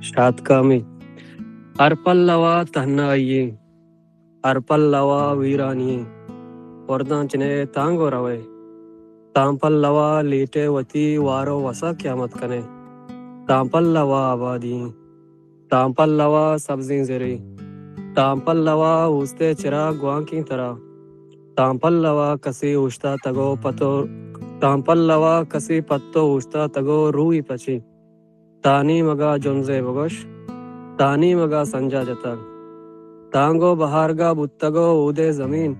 ಶಾತ್ಕಾಮಿ ಅರ್ಪಲ್ಲವ ತನ್ನಾಯಿ ಅರ್ಪಲ್ಲವ ವೀರಾನಿ ವರ್ದಾಂಚನೆ ತಾಂಗೋ ರವೆ ತಾಂಪಲ್ಲವ ಲೀಟೆ ವತಿ ವಾರೋ ವಸ ಕ್ಯಾಮತ್ ಕನೆ ತಾಂಪಲ್ಲವ ಆಬಾದಿ ತಾಂಪಲ್ಲವ ಸಬ್ಜಿ ಜರಿ ತಾಂಪಲ್ಲವ ಉಸ್ತೆ ಚಿರಾ ಗ್ವಾಂಕಿ ತರ ತಾಂಪಲ್ಲವ ಕಸಿ ಉಷ್ತಾ ತಗೋ ಪತೋ ತಾಂಪಲ್ಲವ ಕಸಿ ಪತ್ತೋ ಉಷ್ತಾ ತಗೋ ರೂಯಿ ಪಚಿ ತಾನಿ ಮಗ ಜೊನ್ಜೆ ಬಗೋಶ್ ತಾನಿ ಮಗ ಸಂಜಾ ಜತ ತಾಂಗೋ ಬಹಾರ್ಗಾ ಬುತ್ತಗೋ ಊದೆ ಜಮೀನ್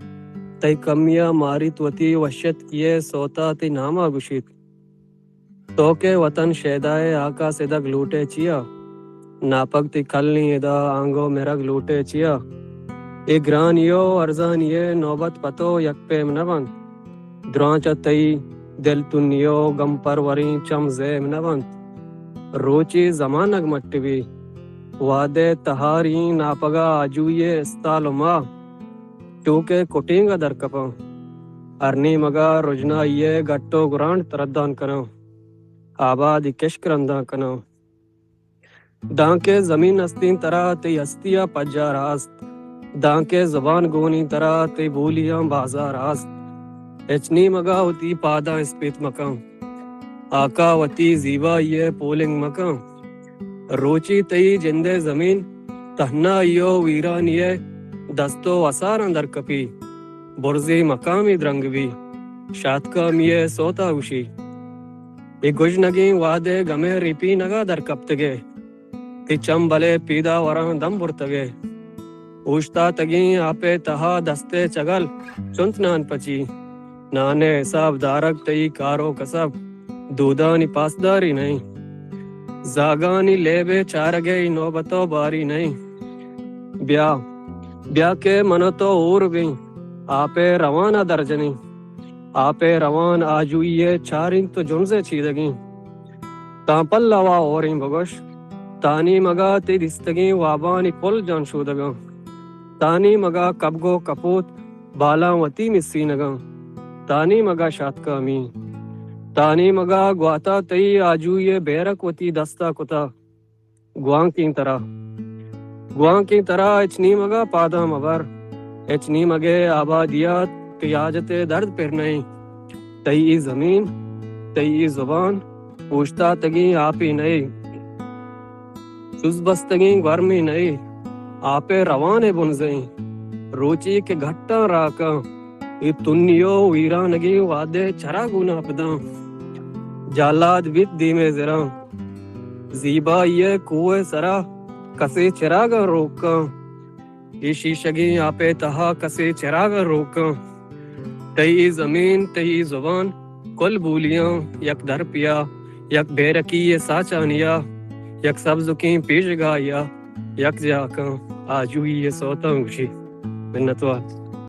ತೈ ಕಮ್ಯ ಮಾರಿತ್ವತಿ ವಶ್ಯತ್ ಕಿಯೆ ಸೋತಾ ತಿ ನಾಮ ಗುಶಿತ್ ತೋಕೆ ವತನ್ ಶೇದಾಯೆ ಆಕಾ ಸಿದಗ್ ಲೂಟೆ ಚಿಯಾ ನಾಪಗ್ ತಿ ಕಲ್ನಿ ಎದ ಆಂಗೋ ಮೆರಗ್ ಲೂಟೆ ಚಿಯಾ ಇಗ್ರಾನಿಯೋ ಅರ್ಜಾನಿಯೆ ನೌಬತ್ ಪತೋ ಯಕ್ಪೇಮ್ ನವಂತ್ ದ್ರಾಂಚ ತೈ ದಿಲ್ ತುನ್ನಿಯೋ ಗಂಪರ್ ವರಿ ಚಮ್ ಝೇಮ್ ನವಂತ್ روچی زمانگ مٹوی وادے تہاری ناپگا آجوئے استال ما چوکے کٹینگا در کپاں ارنی مگا رجنا یہ گٹو گرانڈ تردان کنو آباد کشک رندان کنو دانکے زمین استین ترا تی استیا پجا راست دانکے زبان گونی ترا تی بولیاں بازار راست اچنی مگا ہوتی پادا اسپیت مکان آقا وتی زیبا یہ پولنگ مکان روچی تئی جندے زمین تہنا یو ویران یہ دستو وساران در کپی برزی مقامی درنگوی شاتکام یہ سوتا وشی ای گجنگی وادے گمے ریپی نگا در کپتگے تی چم بلے پیدا وران دم برتگے اوشتا تگیں آپے تہا دستے چگل چنتنان پچی نانے حساب دارک تئی کارو کسب دودانی پاسداری نہیں زاگانی لیبے چارگے نوبتو باری نہیں بیا کے منو تو اور گئی آپے روانہ درجنی آپے روان آجوئیے چارین تو جنزے چیدگیں تاپل لوا اوریں بگوش تانی مگا تی دستگیں وابانی پل جان شودگاں تانی مگا کبگو کپوت بالا وتی مسینگاں تانی مگا شاتکامی تانی مگا گواتا تئی آجوئے بیرک وتی دستا کتا گوان کی طرح اچنی مگا پادا مبر اچنی مگے آبادیات قیاجت درد پر نہیں تئی زمین تئی زبان پوچھتا تگیں آپی نہیں چز بستگیں گرمی نہیں آپے روانے بنزیں روچی کے گھٹا راکا ای تنیو ویرانگی وادے چرا گونا پداں جالاد بیت دیمے زراں زیبا یہ کوئے سرا کسی چراغا روکاں ای شیشگی آپے تہا کسی چراغا روکاں تئی زمین تئی زبان کل بولیاں یک در پیا یک بیرکی یہ ساچانیا یک سبزکیں پیش گایا یک جاکاں آجوئی یہ سوتا ہوشی منتوات